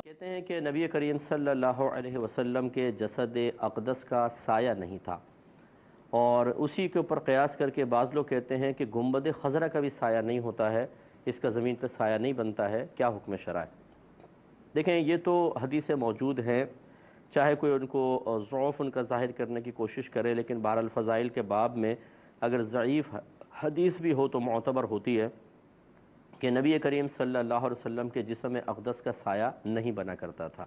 کہتے ہیں کہ نبی کریم صلی اللہ علیہ وسلم کے جسد اقدس کا سایہ نہیں تھا، اور اسی کے اوپر قیاس کر کے بعض لوگ کہتے ہیں کہ گنبد خضرا کا بھی سایہ نہیں ہوتا ہے، اس کا زمین پہ سایہ نہیں بنتا ہے، کیا حکم شرع ہے؟ دیکھیں، یہ تو حدیثیں موجود ہیں، چاہے کوئی ان کو ضعف ان کا ظاہر کرنے کی کوشش کرے، لیکن بہر الفضائل کے باب میں اگر ضعیف حدیث بھی ہو تو معتبر ہوتی ہے کہ نبی کریم صلی اللہ علیہ وسلم کے جسم اقدس کا سایہ نہیں بنا کرتا تھا،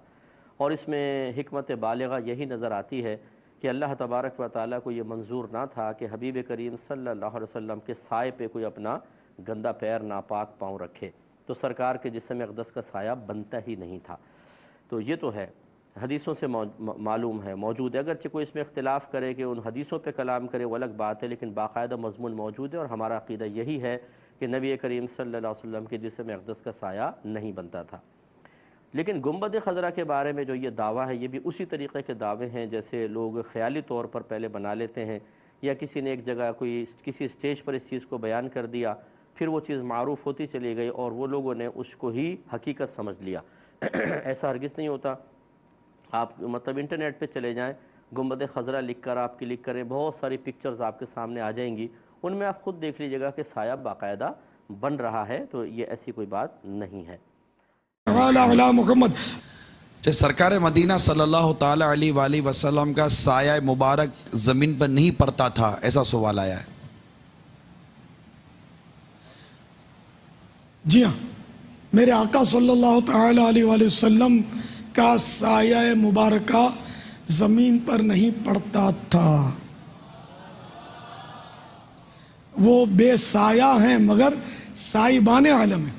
اور اس میں حکمت بالغہ یہی نظر آتی ہے کہ اللہ تبارک و تعالیٰ کو یہ منظور نہ تھا کہ حبیب کریم صلی اللہ علیہ وسلم کے سائے پہ کوئی اپنا گندا پیر ناپاک پاؤں رکھے، تو سرکار کے جسم اقدس کا سایہ بنتا ہی نہیں تھا۔ تو یہ تو ہے، حدیثوں سے معلوم ہے، موجود ہے، اگرچہ کوئی اس میں اختلاف کرے کہ ان حدیثوں پہ کلام کرے وہ الگ بات ہے، لیکن باقاعدہ مضمون موجود ہے، اور ہمارا عقیدہ یہی ہے کہ نبی کریم صلی اللہ علیہ وسلم کے جسم اقدس کا سایہ نہیں بنتا تھا۔ لیکن گنبد خضرا کے بارے میں جو یہ دعویٰ ہے، یہ بھی اسی طریقے کے دعوے ہیں جیسے لوگ خیالی طور پر پہلے بنا لیتے ہیں، یا کسی نے ایک جگہ کسی اسٹیج پر اس چیز کو بیان کر دیا، پھر وہ چیز معروف ہوتی چلی گئی اور وہ لوگوں نے اس کو ہی حقیقت سمجھ لیا۔ ایسا ہرگز نہیں ہوتا۔ آپ مطلب انٹرنیٹ پہ چلے جائیں، گنبد خضرا لکھ کر آپ کلک کریں، بہت ساری پکچرز آپ کے سامنے آ جائیں گی، ان میں آپ خود دیکھ لیجیے گا کہ سایہ باقاعدہ بن رہا ہے، تو یہ ایسی کوئی بات نہیں ہے۔ محمد سرکار مدینہ صلی اللہ تعالی علیہ وآلہ وسلم کا سایہ مبارک زمین پر نہیں پڑتا تھا، ایسا سوال آیا ہے۔ جی ہاں، میرے آقا صلی اللہ تعالی علیہ وآلہ وسلم کا سایہ مبارکہ زمین پر نہیں پڑتا تھا، وہ بے سایہ ہیں مگر سائبان عالم ہیں،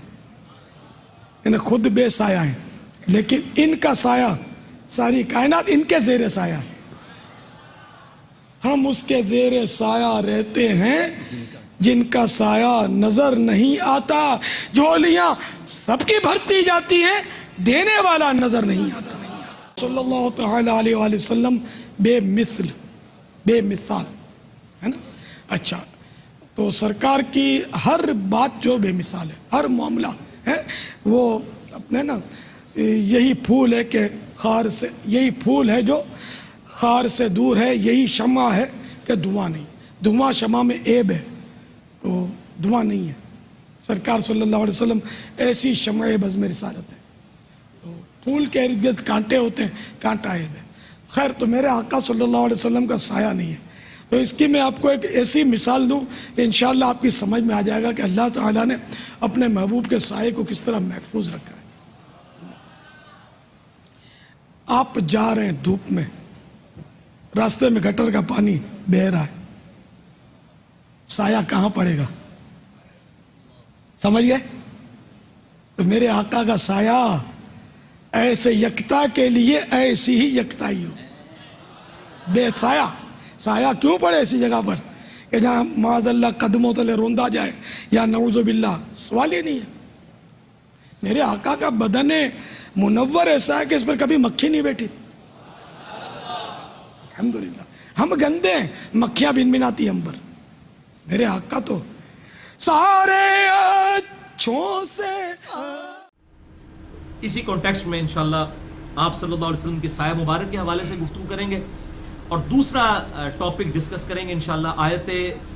یعنی خود بے سایہ ہیں، لیکن ان کا سایہ ساری کائنات ان کے زیر سایہ ہے، ہم اس کے زیر سایہ رہتے ہیں جن کا سایہ نظر نہیں آتا، جھولیاں سب کی بھرتی جاتی ہیں، دینے والا نظر نہیں آتا۔ صلی اللہ تعالی علیہ وآلہ وسلم بے مثال ہے نا۔ اچھا، تو سرکار کی ہر بات جو بے مثال ہے، ہر معاملہ ہے وہ اپنے نا، یہی پھول ہے کہ خار سے، یہی پھول ہے جو خار سے دور ہے، یہی شمع ہے کہ دھواں نہیں، دھواں شمع میں عیب ہے تو دھواں نہیں ہے، سرکار صلی اللہ علیہ وسلم ایسی شمع بزم رسالت ہے، تو پھول کے ارد گرد کانٹے ہوتے ہیں، کانٹا عیب ہے، خیر تو میرے آقا صلی اللہ علیہ وسلم کا سایہ نہیں ہے۔ تو اس کی میں آپ کو ایک ایسی مثال دوں کہ انشاءاللہ آپ کی سمجھ میں آ جائے گا کہ اللہ تعالیٰ نے اپنے محبوب کے سائے کو کس طرح محفوظ رکھا ہے۔ آپ جا رہے ہیں دھوپ میں، راستے میں گٹر کا پانی بہہ رہا ہے، سایہ کہاں پڑے گا؟ سمجھ گئے؟ تو میرے آقا کا سایہ ایسے یکتا کے لیے ایسی ہی یکتائی ہو، بے سایہ۔ سایہ کیوں پڑے ایسی جگہ پر کہ جہاں معاذ اللہ قدموں تلے روندا جائے یا نعوذ باللہ؟ سوال ہی نہیں ہے۔ میرے آقا کا بدن منور ایسا ہے کہ اس پر کبھی مکھی نہیں بیٹھی، الحمدللہ۔ ہم گندے ہیں، مکھیاں بن بناتی ہم پر، میرے آقا تو سارے اچھوں سے۔ اسی کانٹیکسٹ میں انشاءاللہ آپ صلی اللہ علیہ وسلم کے سایہ مبارک کے حوالے سے گفتگو کریں گے، اور دوسرا ٹاپک ڈسکس کریں گے انشاءاللہ آیت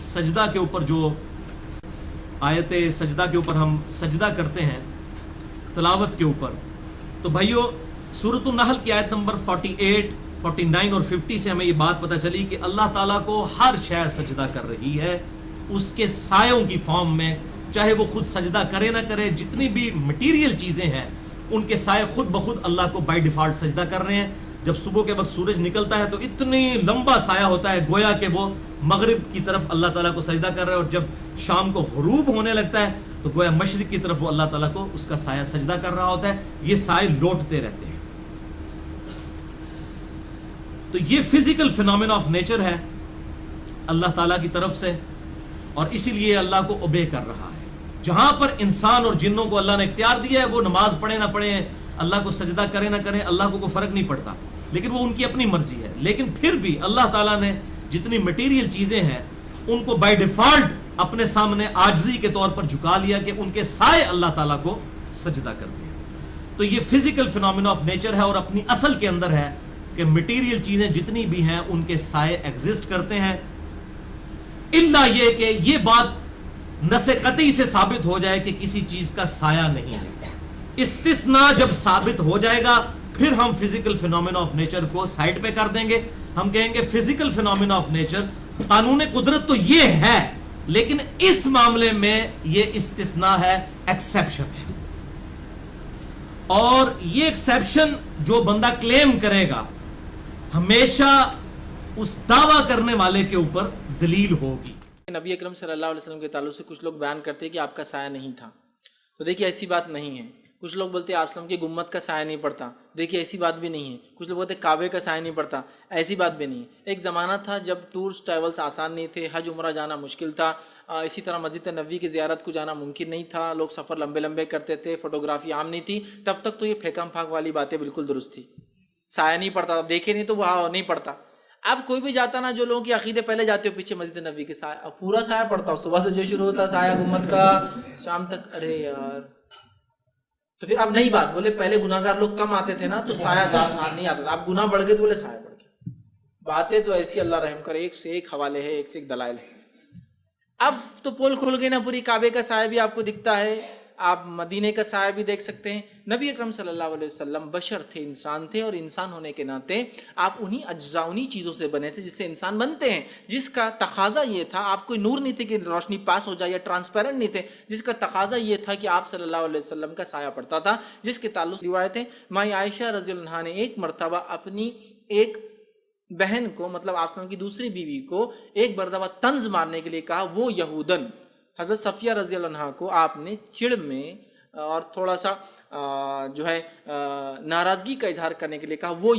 سجدہ کے اوپر، جو آیت سجدہ کے اوپر ہم سجدہ کرتے ہیں تلاوت کے اوپر۔ تو بھائیو، سورۃ النحل کی آیت نمبر 48، 49 اور 50 سے ہمیں یہ بات پتہ چلی کہ اللہ تعالیٰ کو ہر شے سجدہ کر رہی ہے اس کے سایوں کی فارم میں، چاہے وہ خود سجدہ کرے نہ کرے، جتنی بھی مٹیریل چیزیں ہیں ان کے سائے خود بخود اللہ کو بائی ڈیفالٹ سجدہ کر رہے ہیں۔ جب صبح کے وقت سورج نکلتا ہے تو اتنی لمبا سایہ ہوتا ہے گویا کہ وہ مغرب کی طرف اللہ تعالیٰ کو سجدہ کر رہے ہیں، اور جب شام کو غروب ہونے لگتا ہے تو گویا مشرق کی طرف وہ اللہ تعالیٰ کو اس کا سایہ سجدہ کر رہا ہوتا ہے۔ یہ سائے لوٹتے رہتے ہیں، تو یہ فزیکل فینومینا آف نیچر ہے اللہ تعالیٰ کی طرف سے، اور اسی لیے اللہ کو اوبے کر رہا ہے۔ جہاں پر انسان اور جنوں کو اللہ نے اختیار دیا ہے، وہ نماز پڑھے نہ پڑھے، اللہ کو سجدہ کرے نہ کریں، اللہ کو کوئی فرق نہیں پڑتا، لیکن وہ ان کی اپنی مرضی ہے۔ لیکن پھر بھی اللہ تعالیٰ نے جتنی مٹیریل چیزیں ہیں ان کو بائی ڈیفالٹ اپنے سامنے عاجزی کے طور پر جھکا لیا کہ ان کے سائے اللہ تعالیٰ کو سجدہ کر دیا. تو یہ فزیکل فینومینا آف نیچر ہے اور اپنی اصل کے اندر ہے کہ مٹیریل چیزیں جتنی بھی ہیں ان کے سائے ایگزسٹ کرتے ہیں، الا یہ کہ یہ بات نص قطعی سے ثابت ہو جائے کہ کسی چیز کا سایہ نہیں ہے. استثناء جب ثابت ہو جائے گا پھر ہم فزیکل فینومینا آف نیچر کو سائڈ پہ کر دیں گے. ہم کہیں گے فزیکل فینومینا آف نیچر، قانون قدرت تو یہ ہے لیکن اس معاملے میں یہ استثناء ہے، ایکسیپشن ہے. اور یہ ایکسیپشن جو بندہ کلیم کرے گا ہمیشہ اس دعویٰ کرنے والے کے اوپر دلیل ہوگی. نبی اکرم صلی اللہ علیہ وسلم کے تعلق سے کچھ لوگ بیان کرتے ہیں کہ آپ کا سایہ نہیں تھا. تو دیکھیے ایسی بات نہیں ہے. کچھ لوگ بولتے ہیں آپ وسلم کی گنبد کا سایہ نہیں پڑتا. دیکھیے ایسی بات بھی نہیں ہے. کچھ لوگ بولتے ہیں کعبے کا سایہ نہیں پڑتا. ایسی بات بھی نہیں ہے. ایک زمانہ تھا جب ٹورس ٹریولز آسان نہیں تھے، حج عمرہ جانا مشکل تھا، اسی طرح مسجد نبوی کی زیارت کو جانا ممکن نہیں تھا، لوگ سفر لمبے لمبے کرتے تھے، فوٹوگرافی عام نہیں تھی. تب تک تو یہ پھینکم پھاک والی باتیں بالکل درست تھی. سایہ نہیں پڑتا، اب دیکھے نہیں تو وہاں نہیں پڑتا. اب کوئی بھی جاتا نا، جو لوگوں کی عقیدے پہلے جاتے ہو پیچھے مسجد نبوی کے سایہ، اب پورا سایہ پڑتا ہو، صبح سے جو شروع ہوتا سایہ گنبد کا شام تک. ارے یار، تو پھر اب نئی بات بولے پہلے گناہگار لوگ کم آتے تھے نا تو سایہ نہیں آتا تھا، اب گناہ بڑھ گئے تو بولے سایہ بڑھ گیا. باتیں تو ایسی اللہ رحم کرے، ایک سے ایک حوالے ہے، ایک سے ایک دلائل ہے. اب تو پول کھل گئے نا، پوری کعبے کا سایہ بھی آپ کو دکھتا ہے، آپ مدینے کا سایہ بھی دیکھ سکتے ہیں. نبی اکرم صلی اللہ علیہ وسلم بشر تھے، انسان تھے، اور انسان ہونے کے ناطے آپ انہی اجزاء، انہی چیزوں سے بنے تھے جس سے انسان بنتے ہیں، جس کا تقاضا یہ تھا. آپ کوئی نور نہیں تھے کہ روشنی پاس ہو جائے، یا ٹرانسپیرنٹ نہیں تھے، جس کا تقاضا یہ تھا کہ آپ صلی اللہ علیہ وسلم کا سایہ پڑتا تھا. جس کے تعلق روایتیں مائی عائشہ رضی اللہ عنہا نے ایک مرتبہ اپنی ایک بہن کو، مطلب آپ کی دوسری بیوی کو ایک مرتبہ طنز مارنے کے لیے کہا. وہ یہودن حضرت صفیہ رضی اللہ عنہا کو آپ نے چڑ میں اور تھوڑا سا جو ہے ناراضگی کا اظہار کرنے کے لیے کہا وہ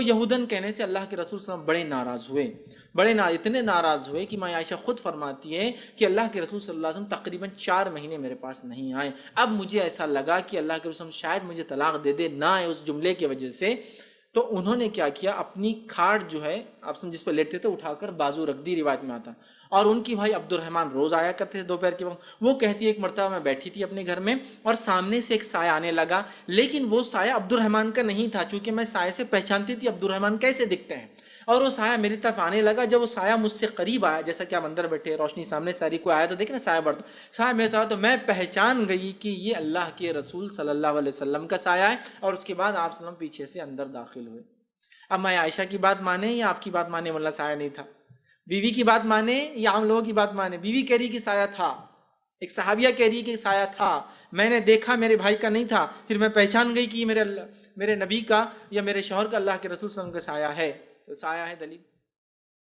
یہودن کہنے سے اللہ کے رسول صلی اللہ علیہ وسلم بڑے ناراض ہوئے، اتنے ناراض ہوئے کہ ماں عائشہ خود فرماتی ہے کہ اللہ کے رسول صلی اللہ علیہ وسلم تقریباً 4 مہینے میرے پاس نہیں آئے. اب مجھے ایسا لگا کہ اللہ کے رسول شاید مجھے طلاق دے دے، نہ آئے اس جملے کی وجہ سے. تو انہوں نے کیا کیا، اپنی کھاٹ جو ہے آپ جس پہ لیٹتے تھے اٹھا کر بازو رکھ دی، روایت میں آتا. اور ان کی بھائی عبد الرحمن روز آیا کرتے تھے دوپہر کے وقت. وہ کہتی ہے ایک مرتبہ میں بیٹھی تھی اپنے گھر میں اور سامنے سے ایک سایہ آنے لگا، لیکن وہ سایہ عبد الرحمن کا نہیں تھا، چونکہ میں سایہ سے پہچانتی تھی عبد الرحمن کیسے دکھتے ہیں. اور وہ سایہ میری طرف آنے لگا. جب وہ سایہ مجھ سے قریب آیا، جیسا کہ آپ اندر بیٹھے، روشنی سامنے ساری کوئی آیا تو دیکھیں نا سایہ بڑھتا، سایہ میرے طرف، تو میں پہچان گئی کہ یہ اللہ کے رسول صلی اللہ علیہ وسلم کا سایہ ہے. اور اس کے بعد آپ صلی اللہ علیہ وسلم پیچھے سے اندر داخل ہوئے. اب میں عائشہ کی بات مانے یا آپ کی بات مانے، واللہ سایہ نہیں تھا. بیوی کی بات مانے یا عام لوگوں کی بات مانے. بیوی کہہ رہی کہ سایہ تھا، ایک صحابیہ کہہ رہی کہ سایہ تھا، میں نے دیکھا میرے بھائی کا نہیں تھا، پھر میں پہچان گئی کہ یہ میرے نبی کا یا میرے شوہر کا اللہ کے رسول صلی اللہ علیہ وسلم کا سایہ ہے. تو سایہ ہے دلیل.